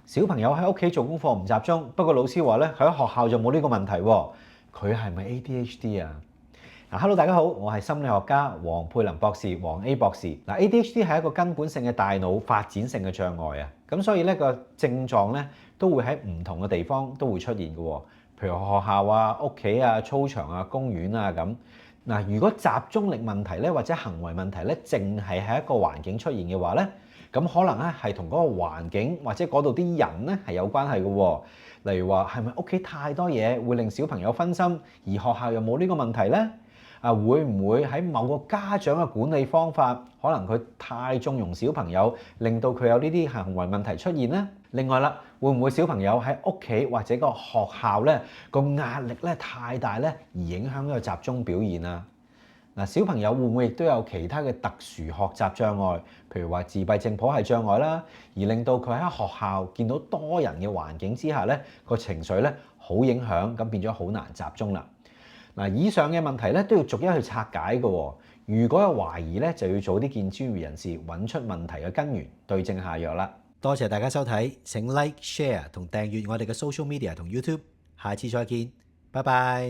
小朋友喺屋企做功課唔集中，不過老師話咧佢喺學校就冇呢個問題喎，佢係咪 ADHD 啊？Hello 大家好，我係心理學家黃佩林博士，黃 A 博士。ADHD 係一個根本性嘅大腦發展性嘅障礙啊，咁所以咧個症狀咧都會喺唔同嘅地方都會出現嘅喎，譬如學校啊、屋企啊、操場啊、公園啊咁。如果集中力問題咧或者行為問題咧，淨係喺一個環境出現嘅話咧，咁可能咧係同嗰個環境或者嗰度啲人咧係有關係嘅喎。例如話係咪屋企太多嘢會令小朋友分心，而學校又冇呢個問題呢？會唔會喺某個家長嘅管理方法，可能佢太縱容小朋友，令到佢有呢啲行為問題出現呢？另外啦，會唔會小朋友喺屋企或者個學校咧個壓力咧太大咧，而影響呢個集中表現啊？小朋友會唔會亦都有其他嘅特殊學習障礙，譬如話自閉症譜系障礙啦，而令到佢喺學校見到多人嘅環境之下咧，個情緒咧好影響，咁變咗好難集中啦。以上嘅問題咧都要逐一去拆解嘅喎。如果有懷疑咧，就要早啲見專業人士，揾出問題嘅根源，對症下藥啦。多謝大家收睇，請 Like、Share 同訂閱我哋嘅 Social Media 同 YouTube。下次再見，拜拜。